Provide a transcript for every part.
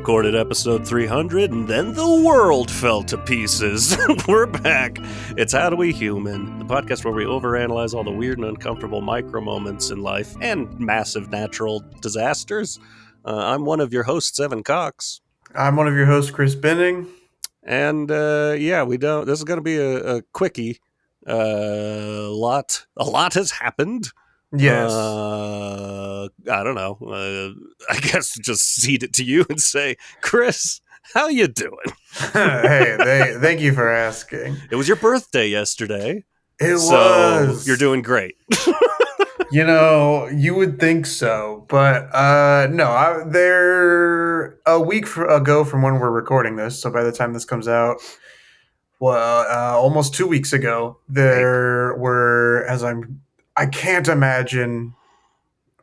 recorded episode 300, and then the world fell to pieces. We're back. It's HowDoWeHuman, the podcast where we overanalyze all the weird and uncomfortable micro moments in life and massive natural disasters. I'm one of your hosts, Evan Cox. I'm one of your hosts, Chris Benning. And this is going to be a quickie. A lot has happened. Yes. I don't know. I guess just cede it to you and say, Chris, how you doing? Thank you for asking. It was your birthday yesterday. It was. You're doing great. You know, you would think so, but no. They're a week ago from when we're recording this, so by the time this comes out, almost 2 weeks ago, there were, I can't imagine,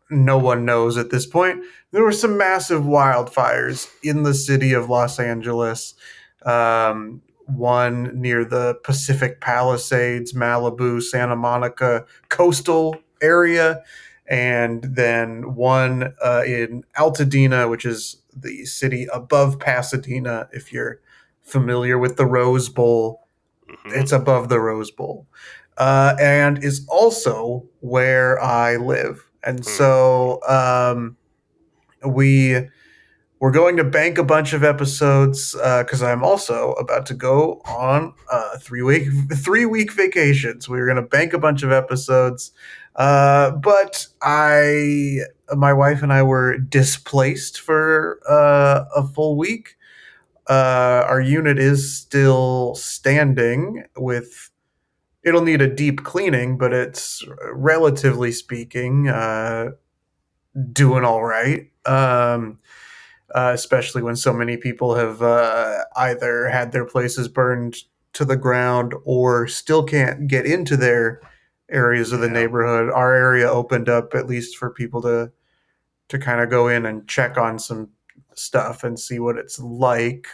no one knows at this point, there were some massive wildfires in the city of Los Angeles. One near the Pacific Palisades, Malibu, Santa Monica coastal area, and then one in Altadena, which is the city above Pasadena. If you're familiar with the Rose Bowl, it's above the Rose Bowl, and is also where I live. And so we're going to bank a bunch of episodes because I'm also about to go on a 3-week vacation. So we're going to bank a bunch of episodes. But my wife and I were displaced for a full week. Our unit is still standing it'll need a deep cleaning, but it's, relatively speaking, doing all right. Especially when so many people have either had their places burned to the ground or still can't get into their areas of the neighborhood. Our area opened up at least for people to kind of go in and check on some stuff and see what it's like.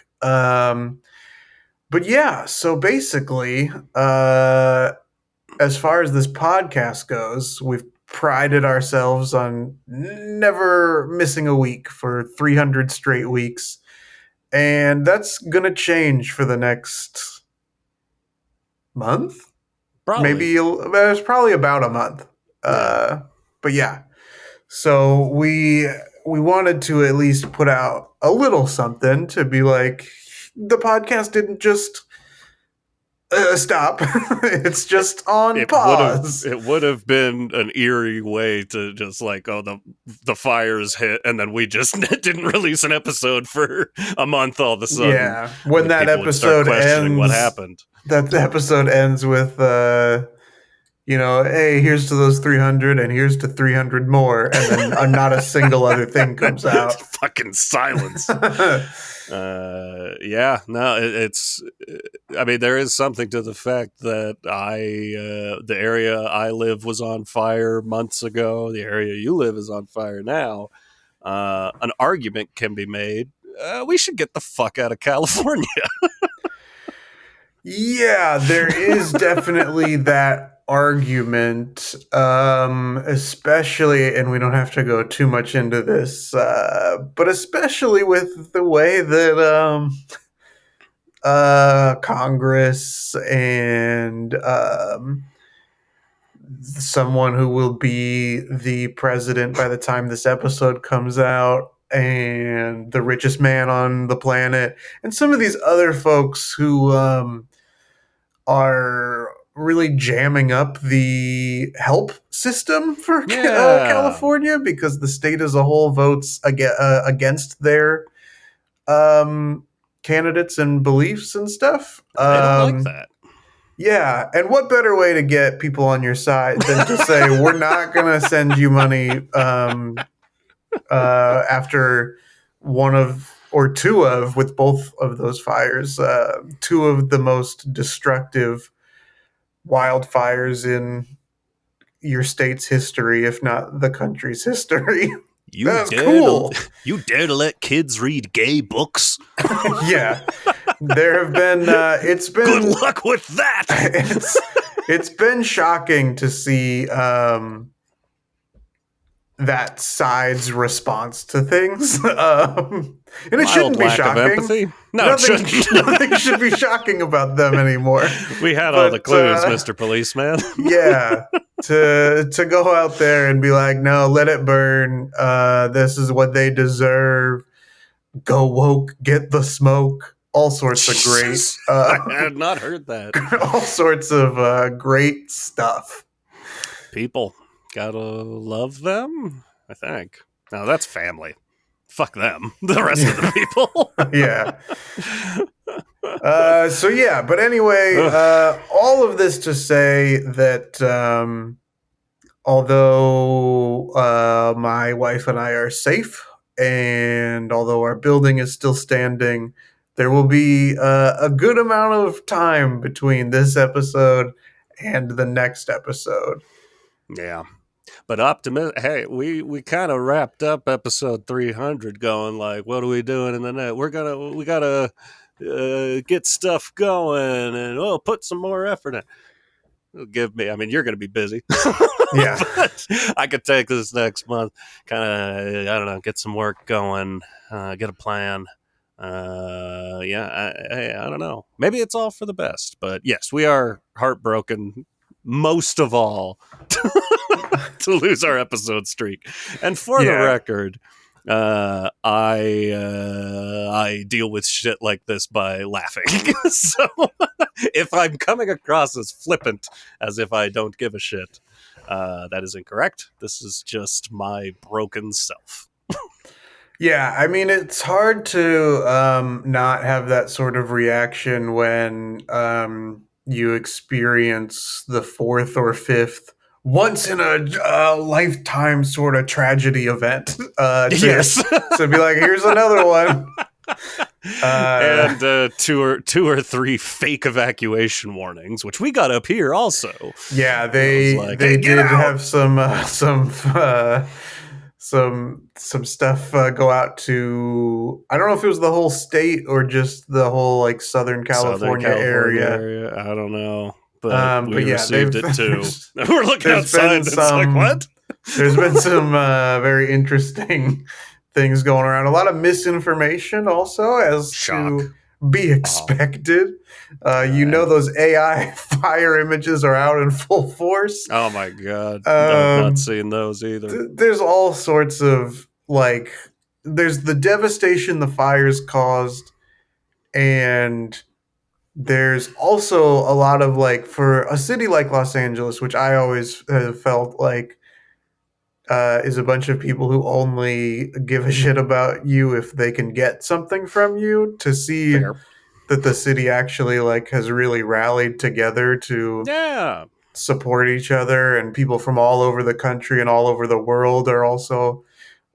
But yeah, so basically, as far as this podcast goes, we've prided ourselves on never missing a week for 300 straight weeks. And that's going to change for the next month. Probably. It's probably about a month. But yeah. So we wanted to at least put out a little something to be like, the podcast didn't just stop. It's just on pause. It would have been an eerie way to just like, the fires hit, and then we just didn't release an episode for a month all of a sudden. Yeah, when that episode ends, what happened? That episode ends with, hey, here's to those 300, and here's to 300 more, and then not a single other thing comes out. Fucking silence. It's. I mean, there is something to the fact that the area I live was on fire months ago. The area you live is on fire now. An argument can be made. We should get the fuck out of California. Yeah, there is definitely that argument, especially, and we don't have to go too much into this, but especially with the way that Congress and someone who will be the president by the time this episode comes out, and the richest man on the planet, and some of these other folks who are really jamming up the help system for California, because the state as a whole votes against their candidates and beliefs and stuff. They don't like that. Yeah, and what better way to get people on your side than to say, we're not going to send you money after one of, or two of, with both of those fires, two of the most destructive wildfires in your state's history, if not the country's history. You dare to let kids read gay books? Yeah. There have been, it's been... Good luck with that! It's been shocking to see that side's response to things. And it Mild shouldn't be lack of shocking. empathy. No, it shouldn't. Nothing should be shocking about them anymore. We had all the But clues, Mr. Policeman. yeah, to go out there and be like, no, let it burn. This is what they deserve. Go woke, get the smoke. All sorts of great, Jesus. I had not heard that. all sorts of great stuff. People gotta love them, I think. Now that's family. Fuck them. The rest of the people. Yeah. So yeah, but anyway, all of this to say that although my wife and I are safe, and although our building is still standing, there will be a good amount of time between this episode and the next episode. Yeah. But hey, we kind of wrapped up episode 300 going like, what are we doing in the net? We gotta get stuff going and put some more effort in. I mean, you're gonna be busy. Yeah. But I could take this next month, kind of, I don't know, get some work going, get a plan. I don't know. Maybe it's all for the best, but yes, we are heartbroken most of all to lose our episode streak. And for the record, I deal with shit like this by laughing. So if I'm coming across as flippant, as if I don't give a shit, that is incorrect. This is just my broken self. Yeah, I mean, it's hard to not have that sort of reaction when you experience the fourth or fifth once in a lifetime sort of tragedy event. Yes. To be like, here's another one. And two or three fake evacuation warnings, which we got up here also. Yeah, they did have some stuff go out to, I don't know if it was the whole state or just the whole like Southern California area. I don't know, but we yeah, received it too. We're looking outside and it's like, what? There's been some very interesting things going around. A lot of misinformation also, as to be expected. Those AI fire images are out in full force. Oh my God. I've not seen those either. There's all sorts of, like, there's the devastation the fires caused, and there's also a lot of, like, for a city like Los Angeles, which I always have felt like is a bunch of people who only give a shit about you if they can get something from you, to see that the city actually like has really rallied together to support each other, and people from all over the country and all over the world are also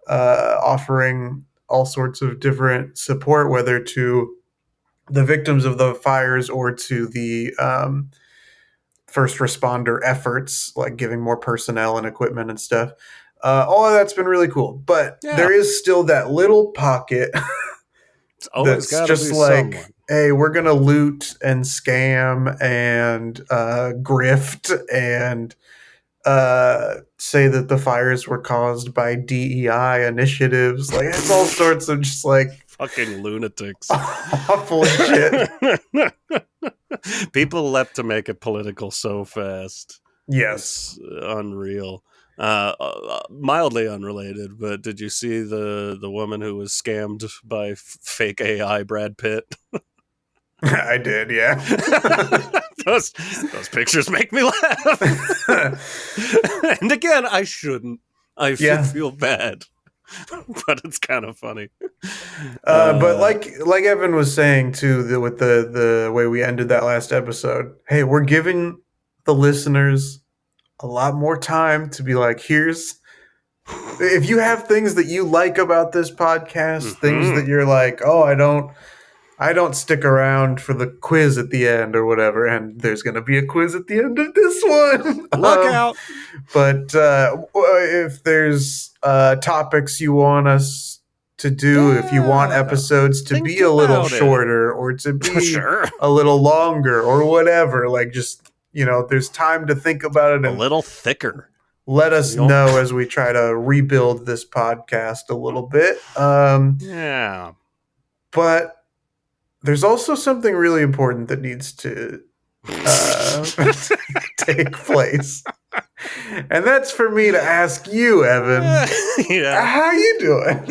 offering all sorts of different support, whether to the victims of the fires or to the first responder efforts, like giving more personnel and equipment and stuff. All of that's been really cool, but there is still that little pocket that's just like, someone. Hey, we're gonna loot and scam and grift and say that the fires were caused by DEI initiatives. Like, it's all sorts of just like fucking lunatics, awful shit. People leapt to make it political so fast. Yes, it's unreal. Mildly unrelated, but did you see the woman who was scammed by fake AI Brad Pitt? I did, yeah. those pictures make me laugh. And again, I shouldn't. I feel bad, but it's kind of funny. But like Evan was saying too, with the way we ended that last episode, hey, we're giving the listeners a lot more time to be like, here's, if you have things that you like about this podcast, things that you're like, oh, I don't stick around for the quiz at the end or whatever, and there's going to be a quiz at the end of this one. Look out. But if there's topics you want us to do, if you want episodes to be a little shorter or to be a little longer or whatever, like, just, there's time to think about it. A little thicker. let us You don't- know as we try to rebuild this podcast a little bit. yeah. But there's also something really important that needs to uh, take place. And that's for me to ask you, Evan, Yeah. how you doing?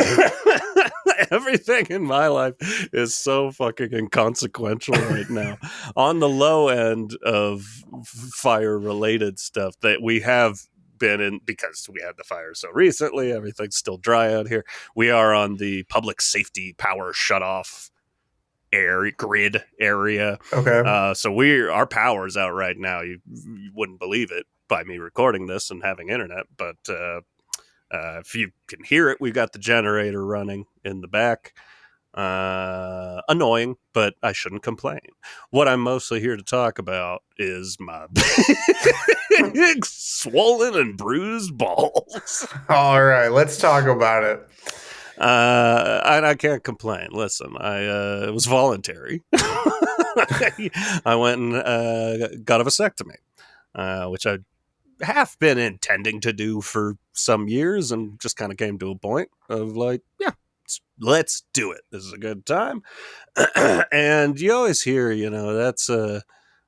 Everything in my life is so fucking inconsequential right now. On the low end of fire related stuff that we have been in, because we had the fire so recently, everything's still dry out here. We are on the public safety power shutoff grid area. Okay. So our power's out right now. You wouldn't believe it by me recording this and having internet, but if you can hear it, we've got the generator running in the back. Annoying, but I shouldn't complain. What I'm mostly here to talk about is my big, swollen and bruised balls. All right, let's talk about it. And I can't complain. Listen, it was voluntary. I went and got a vasectomy, which I have been intending to do for some years, and just kind of came to a point of like, yeah, let's do it. This is a good time. And you always hear, that's a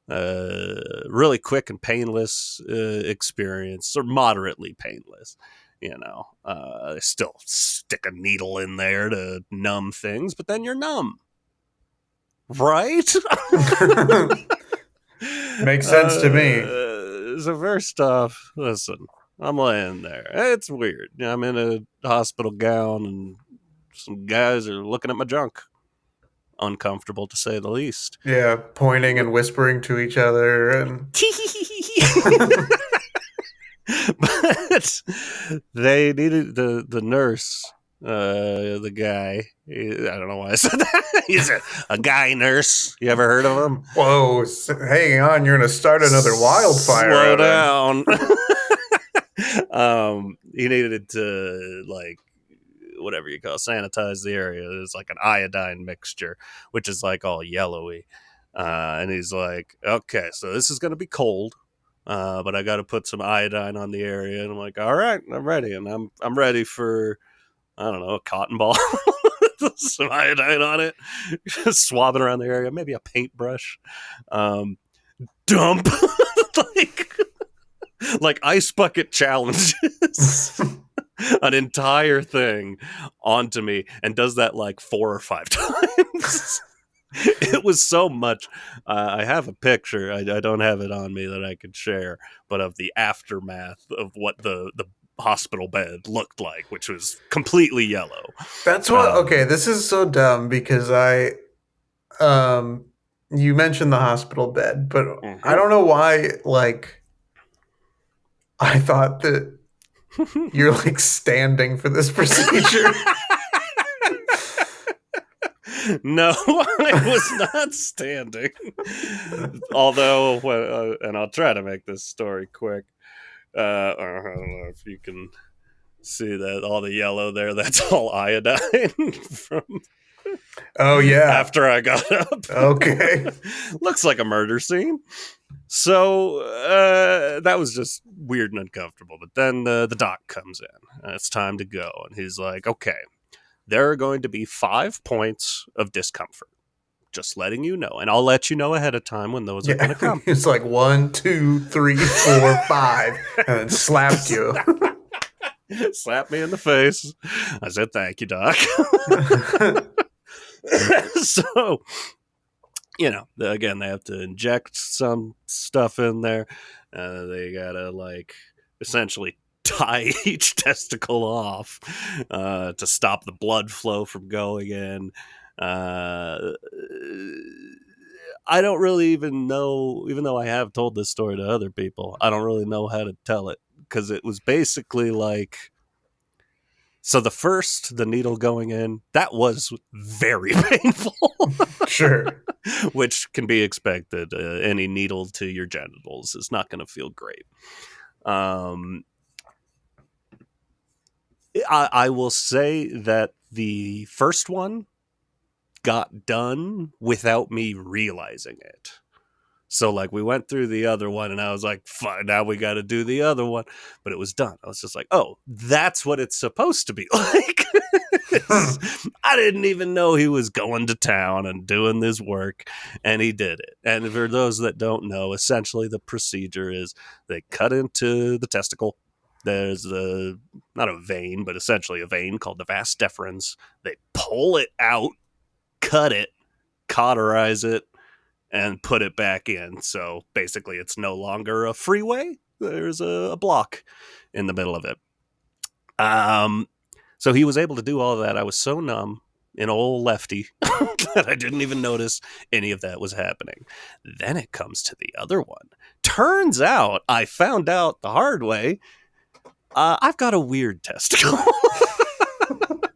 really quick and painless experience, or moderately painless. They still stick a needle in there to numb things, but then you're numb, right? Makes sense to me. So first off, listen, I'm laying there. It's weird. I'm in a hospital gown, and some guys are looking at my junk. Uncomfortable, to say the least. Yeah, pointing and whispering to each other, and But they needed the nurse, the guy. I don't know why I said that. He's a guy nurse. You ever heard of him? whoa, hang on, you're gonna start another wildfire. Slow Evan. down. He needed to, like, whatever you call it, sanitize the area. It's like an iodine mixture, which is like all yellowy. And he's like, okay, so this is going to be cold, but I got to put some iodine on the area. And I'm like, all right, I'm ready. And I'm ready for, I don't know, a cotton ball, some iodine on it, just swabbing around the area, maybe a paintbrush. Dump like ice bucket challenges. An entire thing onto me, and does that like 4 or 5 times. It was so much. I have a picture. I don't have it on me that I could share, but of the aftermath of what the hospital bed looked like, which was completely yellow. That's what. Okay, this is so dumb because you mentioned the hospital bed, but I don't know why. Like, I thought that you're like standing for this procedure. No, I was not standing. Although, and I'll try to make this story quick. I don't know if you can see that all the yellow there. That's all iodine from. Oh yeah. After I got up. Okay. Looks like a murder scene. So that was just weird and uncomfortable. But then the doc comes in, and it's time to go, and he's like, "Okay, there are going to be 5 points of discomfort. Just letting you know, and I'll let you know ahead of time when those are going to come." It's like 1, 2, 3, 4, 5, and then slapped you. Slapped me in the face. I said, "Thank you, doc." So, again, they have to inject some stuff in there. They gotta, like, essentially tie each testicle off to stop the blood flow from going in. I don't really even know, even though I have told this story to other people, I don't really know how to tell it, because it was basically like, so the needle going in, that was very painful. Sure. Which can be expected. Any needle to your genitals is not going to feel great. I will say that the first one got done without me realizing it. So like we went through the other one and I was like, fine, now we got to do the other one. But it was done. I was just like, oh, that's what it's supposed to be like. I didn't even know he was going to town and doing this work, and he did it. And for those that don't know, essentially the procedure is they cut into the testicle. There's not a vein, but essentially a vein called the vas deferens. They pull it out, cut it, cauterize it, and put it back in. So basically it's no longer a freeway. There's a block in the middle of it. So he was able to do all of that. I was so numb, an old lefty, that I didn't even notice any of that was happening. Then it comes to the other one. Turns out, I found out the hard way, I've got a weird testicle.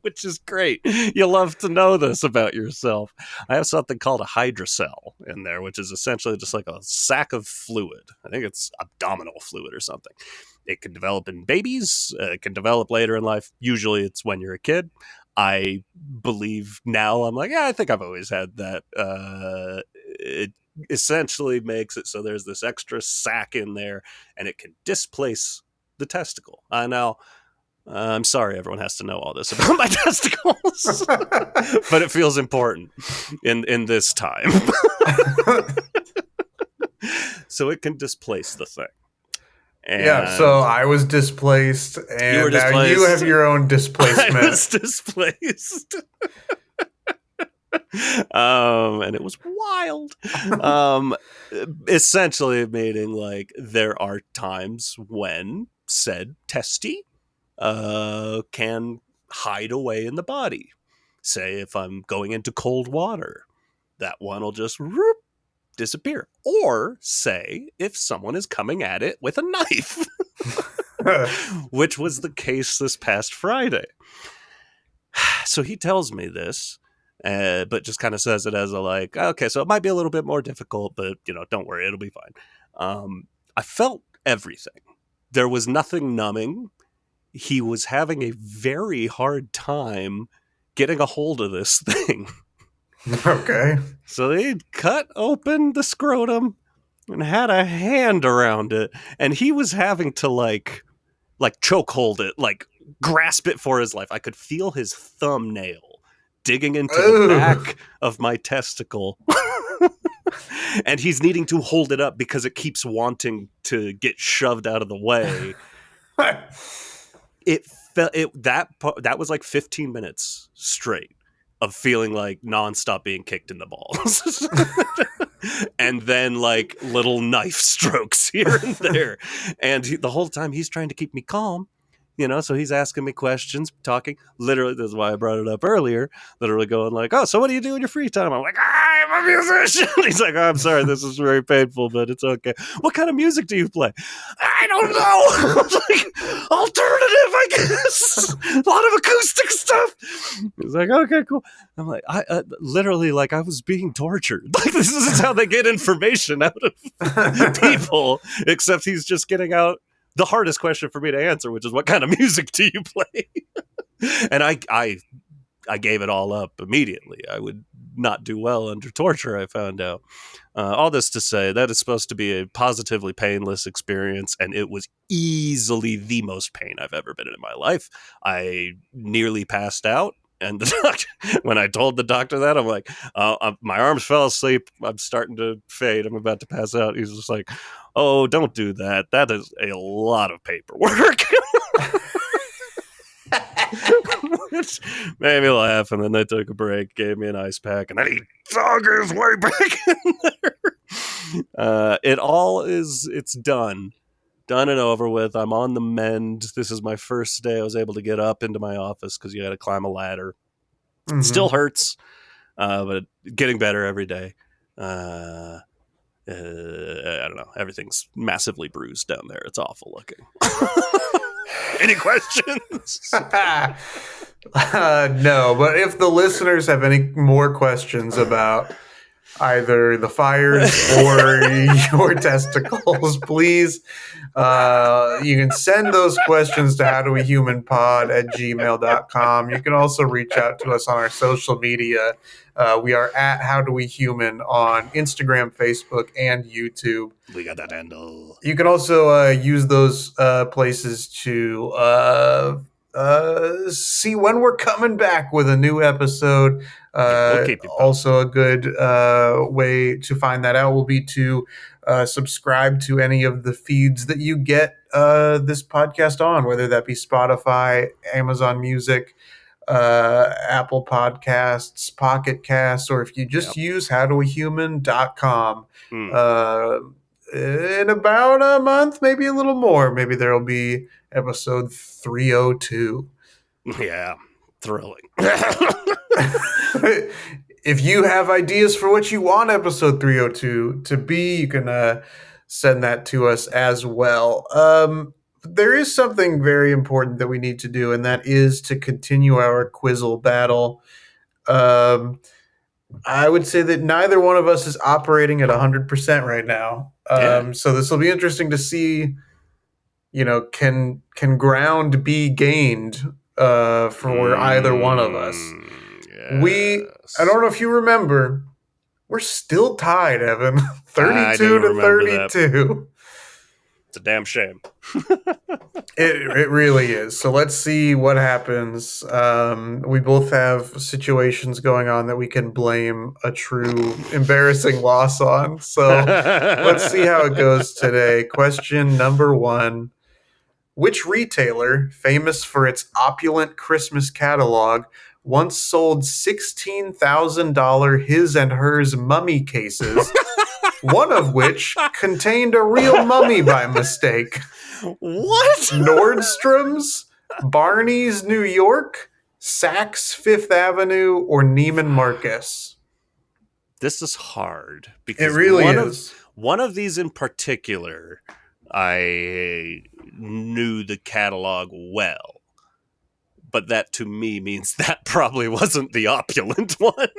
Which is great. You love to know this about yourself. I have something called a hydrocell in there, which is essentially just like a sack of fluid. I think it's abdominal fluid or something. It can develop in babies. It can develop later in life. Usually it's when you're a kid. I believe now, I'm like, yeah, I think I've always had that. It essentially makes it so there's this extra sac in there and it can displace the testicle. Now, I'm sorry everyone has to know all this about my testicles, but it feels important in this time. So it can displace the thing. And yeah, so I was displaced, and you were now displaced. you have your own displacement. I was displaced. And it was wild. Essentially meaning like there are times when said testy can hide away in the body. Say if I'm going into cold water, that one will just disappear. Or say if someone is coming at it with a knife, which was the case this past Friday. So he tells me this, but just kind of says it as a like, okay, so it might be a little bit more difficult, but don't worry, it'll be fine. I felt everything. There was nothing numbing. He was having a very hard time getting a hold of this thing. Okay. So they cut open the scrotum and had a hand around it, and he was having to like choke hold it, like grasp it for his life. I could feel his thumbnail digging into the back of my testicle. And he's needing to hold it up because it keeps wanting to get shoved out of the way. That was like 15 minutes straight of feeling like nonstop being kicked in the balls. And then like little knife strokes here and there. And the whole time he's trying to keep me calm. So he's asking me questions, talking. Literally, this is why I brought it up earlier. Literally going like, oh, so what do you do in your free time? I'm like, I'm a musician. He's like, oh, I'm sorry, this is very painful, but it's okay. What kind of music do you play? I don't know. I was like, alternative, I guess. A lot of acoustic stuff. He's like, okay, cool. I'm like, I literally, like, I was being tortured. Like, this is how they get information out of people, except he's just getting out the hardest question for me to answer, which is what kind of music do you play? And I gave it all up immediately. I would not do well under torture, I found out. All this to say, that is supposed to be a positively painless experience, and it was easily the most pain I've ever been in my life. I nearly passed out. And the doctor, when I told the doctor that, I'm like, my arms fell asleep. I'm starting to fade. I'm about to pass out. He's just like, oh, don't do that. That is a lot of paperwork. Which made me laugh. And then they took a break, gave me an ice pack, and then he dug his way back in there. It's done. Done and over with. I'm on the mend. This is my first day I was able to get up into my office because you had to climb a ladder. Mm-hmm. Still hurts, but getting better every day. I don't know. Everything's massively bruised down there. It's awful looking. Any questions? No, but if the listeners have any more questions about either the fires or your testicles, please. You can send those questions to howdowehumanpod@gmail.com. You can also reach out to us on our social media. We are at HowDoWeHuman on Instagram, Facebook, and YouTube. We got that handle. You can also use those places to see when we're coming back with a new episode. We'll keep you posted. Also, a good way to find that out will be to subscribe to any of the feeds that you get this podcast on, whether that be Spotify, Amazon Music, Apple Podcasts, Pocket Casts, or if you just use howdowehuman.com. In about a month, maybe a little more, maybe there'll be episode 302. Yeah, thrilling. If you have ideas for what you want episode 302 to be, you can send that to us as well. There is something very important that we need to do, and that is to continue our Quizzle battle. I would say that neither one of us is operating at 100% right now. So this will be interesting to see, can ground be gained for either one of us? Yes. I don't know if you remember, we're still tied, Evan. 32 to 32. That. It's a damn shame. It really is. So let's see what happens. We both have situations going on that we can blame a true embarrassing loss on. So let's see how it goes today. Question number 1. Which retailer, famous for its opulent Christmas catalog, once sold $16,000 his and hers mummy cases, one of which contained a real mummy by mistake? What? Nordstrom's, Barney's New York, Saks Fifth Avenue, or Neiman Marcus? This is hard because it really is. One of these in particular, I knew the catalog well, but that to me means that probably wasn't the opulent one.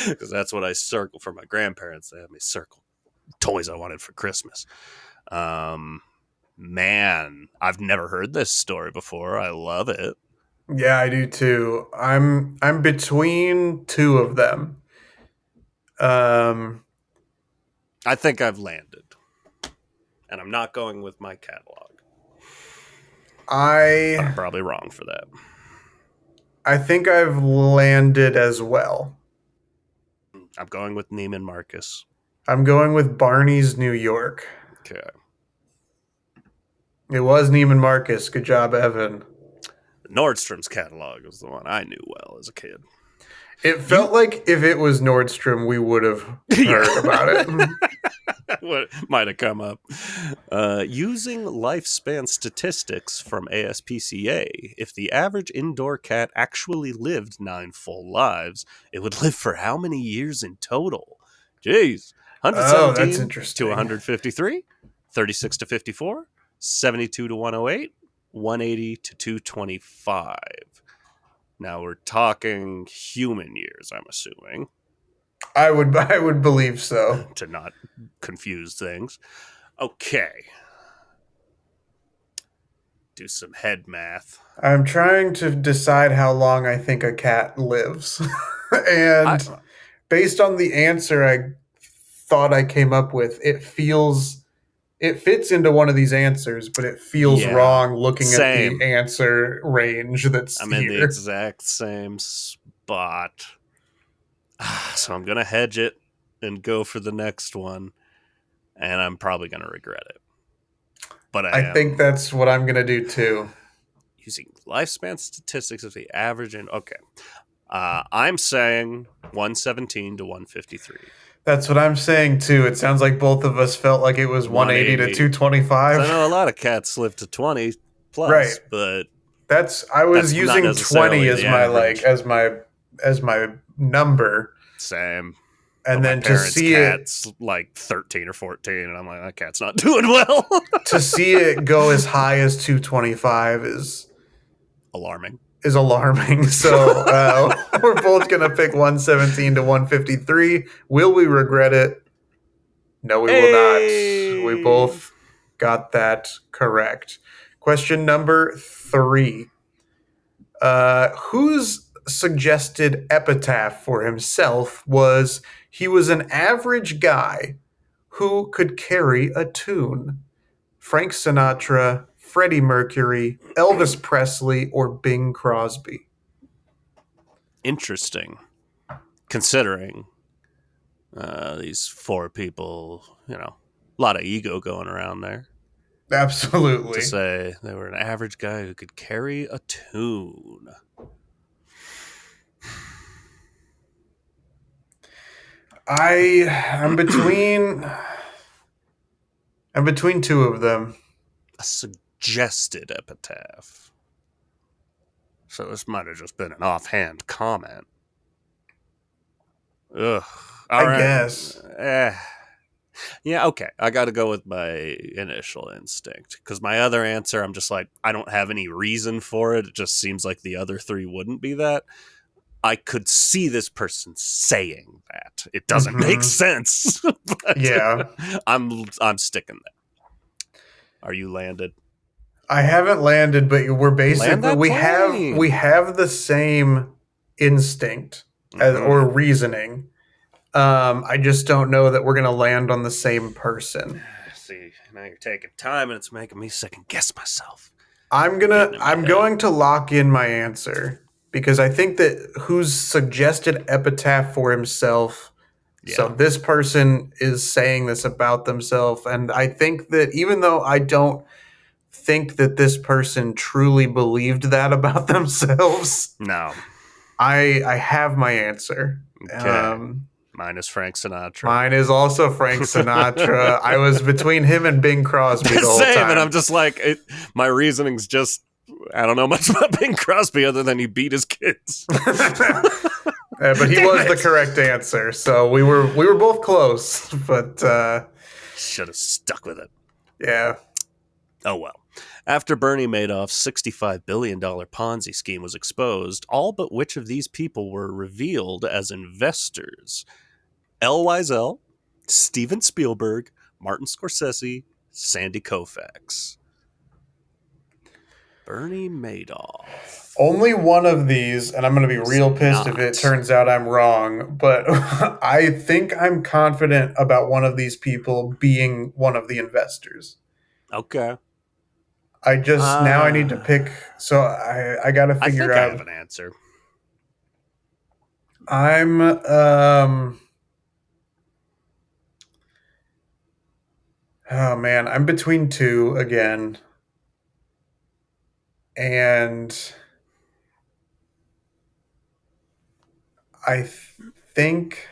Because that's what I circle for my grandparents. They had me circle toys I wanted for Christmas. Man, I've never heard this story before. I love it. Yeah, I do too. I'm between two of them. I think I've landed. And I'm not going with my catalog. I'm probably wrong for that. I think I've landed as well. I'm going with Neiman Marcus. I'm going with Barney's New York. Okay. It was Neiman Marcus. Good job, Evan. Nordstrom's catalog was the one I knew well as a kid. It felt like if it was Nordstrom, we would have heard about it. What might have come up. Using lifespan statistics from ASPCA, if the average indoor cat actually lived 9 full lives, it would live for how many years in total? Jeez. 117 to 153, 36 to 54, 72 to 108, 180 to 225. Now we're talking human years, I'm assuming. I would believe so. To not confuse things. Okay. Do some head math. I'm trying to decide how long I think a cat lives. And based on the answer I thought I came up with, it fits into one of these answers, but it feels wrong looking at the answer range that's I'm in the exact same spot. So I'm going to hedge it and go for the next one, and I'm probably going to regret it. But I think that's what I'm going to do too. Using lifespan statistics of the average. Okay. I'm saying 117 to 153. That's what I'm saying too. It sounds like both of us felt like it was 180 to 225. I know a lot of cats live to 20 plus, right? But I was using 20 as my as my number. Same. And then to see cat's like 13 or 14, and I'm like, that cat's not doing well. To see it go as high as 225 is alarming. is alarming. So we're both going to pick 117 to 153. Will we regret it? No, we will not. We Hey! both got that correct. Question number 3. Whose suggested epitaph for himself was he was an average guy who could carry a tune? Frank Sinatra, Freddie Mercury, Elvis Presley, or Bing Crosby? Interesting, considering these four people, a lot of ego going around there. To Absolutely. say they were an average guy who could carry a tune. I'm between two of them. A suggested epitaph. So this might have just been an offhand comment. Ugh. All I right. guess. Yeah, okay. I got to go with my initial instinct because my other answer, I'm just like, I don't have any reason for it. It just seems like the other three wouldn't be that. I could see this person saying that. It doesn't make sense. But Yeah. I'm sticking there. Are you landed? I haven't landed, but we're Land basically that plane. we have the same instinct or reasoning. I just don't know that we're going to land on the same person. See, now you're taking time, and it's making me second guess myself. I'm going to lock in my answer because I think that who's suggested epitaph for himself. Yeah. So this person is saying this about themselves, and I think that even though I don't think that this person truly believed that about themselves, No. I have my answer. Okay. Mine is Frank Sinatra. Mine is also Frank Sinatra. I was between him and Bing Crosby the whole Same, time. and I'm just like, my reasoning's just, I don't know much about Bing Crosby other than he beat his kids. But he was the correct answer, so we were both close. But should have stuck with it. Yeah. Oh well. After Bernie Madoff's $65 billion Ponzi scheme was exposed, all but which of these people were revealed as investors? L. Wiesel, Steven Spielberg, Martin Scorsese, Sandy Koufax. Bernie Madoff. Only one of these, and I'm going to be real pissed if it turns out I'm wrong, but I think I'm confident about one of these people being one of the investors. Okay. Now I need to pick, so I got to figure out. I have an answer. I'm oh man, I'm between two again. And I think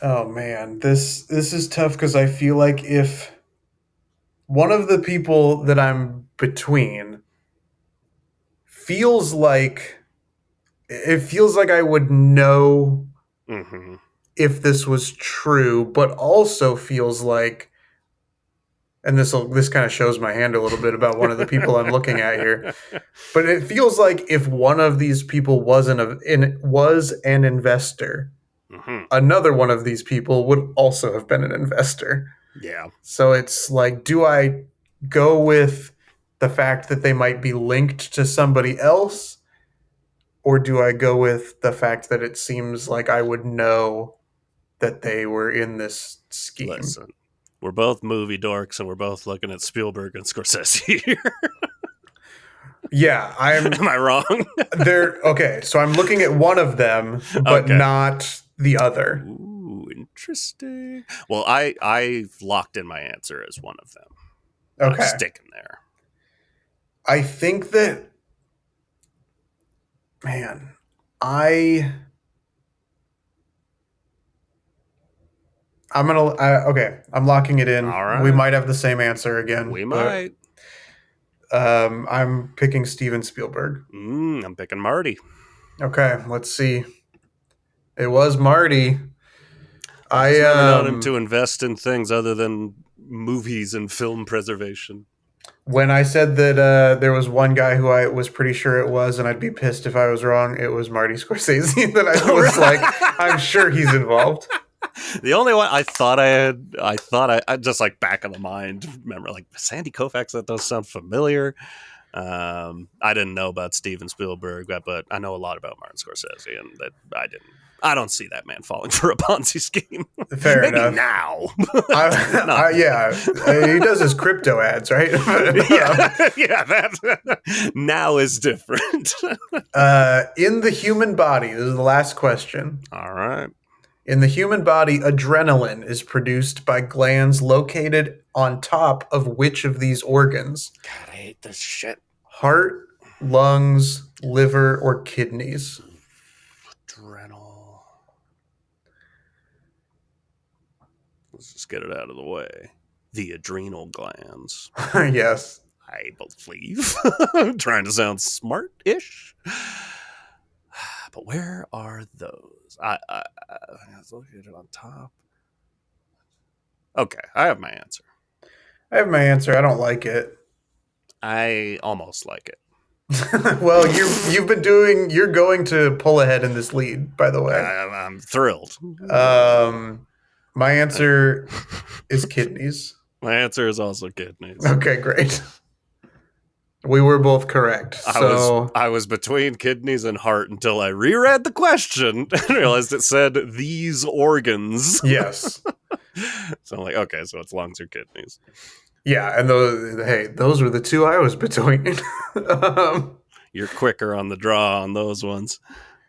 oh man, this is tough because I feel like if one of the people that I'm between feels like I would know if this was true, but also feels like, and this kind of shows my hand a little bit about one of the people I'm looking at here, but it feels like if one of these people was an investor, another one of these people would also have been an investor. Yeah. So it's like, do I go with the fact that they might be linked to somebody else, or do I go with the fact that it seems like I would know that they were in this scheme? Listen, we're both movie dorks, and we're both looking at Spielberg and Scorsese here. Yeah, Am I wrong? Okay, so I'm looking at one of them, but not the other. Ooh, interesting. Well, I've locked in my answer as one of them. Okay. I'm sticking there. I think that, man, I'm locking it in. All right. We might have the same answer again. We might. I'm picking Steven Spielberg. I'm picking Marty. Okay, let's see. It was Marty. I've never known him to invest in things other than movies and film preservation. When I said that there was one guy who I was pretty sure it was, and I'd be pissed if I was wrong, it was Marty Scorsese that I was like, I'm sure he's involved. The only one I thought I just like back of the mind remember like Sandy Koufax. That does sound familiar. I didn't know about Steven Spielberg, but I know a lot about Martin Scorsese, and that I don't see that man falling for a Ponzi scheme. Fair Maybe enough. now. Yeah, he does his crypto ads, right? Yeah, that now is different. In the human body, this is the last question. All right. In the human body, adrenaline is produced by glands located on top of which of these organs? God, I hate this shit. Heart, lungs, liver, or kidneys? Adrenal. Let's just get it out of the way. The adrenal glands. Yes. I believe. I'm trying to sound smart-ish. But where are those? I was located on top. Okay, I have my answer. I have my answer. I don't like it. I almost like it. Well, you're going to pull ahead in this lead, by the way. I'm thrilled. My answer is kidneys. My answer is also kidneys. Okay, great. We were both correct. I was between kidneys and heart until I reread the question and realized it said these organs. Yes. So I'm like, okay, so it's lungs or kidneys. Yeah, and those were the two I was between. You're quicker on the draw on those ones.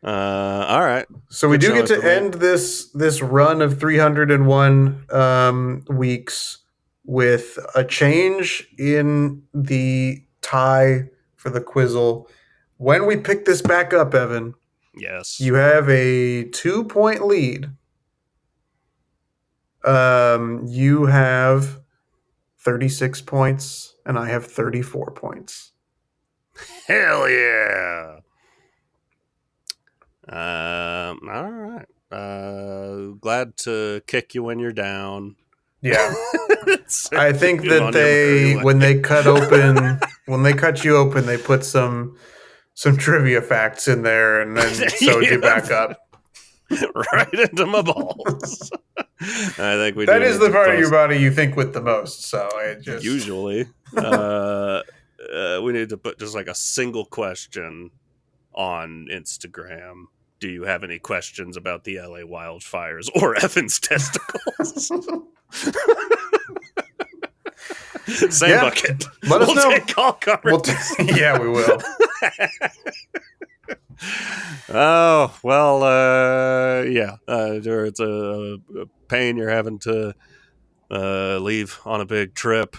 All right. So we do get to end this run of 301 weeks with a change in the tie for the Quizzle. When we pick this back up, Evan, yes, you have a 2-point lead. You have 36 points, and I have 34 points. Hell yeah! All right. Glad to kick you when you're down. Yeah. I think that when they cut you open, they put some trivia facts in there and then sewed you back up. Right into my balls. I think that is the part of your body you think with the most. So I just usually we need to put just like a single question on Instagram. Do you have any questions about the LA wildfires or Evan's testicles? Same bucket. Let us know. Take all yeah, we will. Oh, well, yeah. It's a pain you're having to leave on a big trip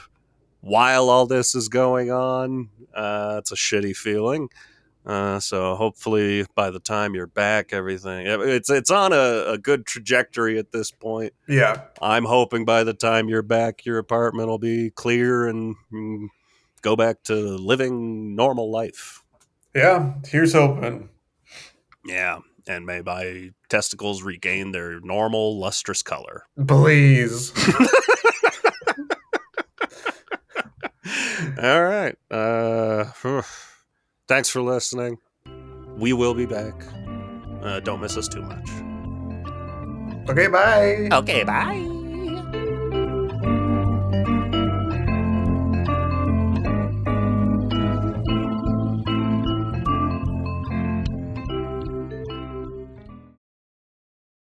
while all this is going on. It's a shitty feeling. So hopefully by the time you're back, everything it's on a good trajectory at this point. Yeah. I'm hoping by the time you're back, your apartment will be clear and go back to living normal life. Yeah. Here's hoping. Yeah. And may my testicles regain their normal lustrous color. Please. All right. Thanks for listening. We will be back. Don't miss us too much. Okay, bye. Okay, bye.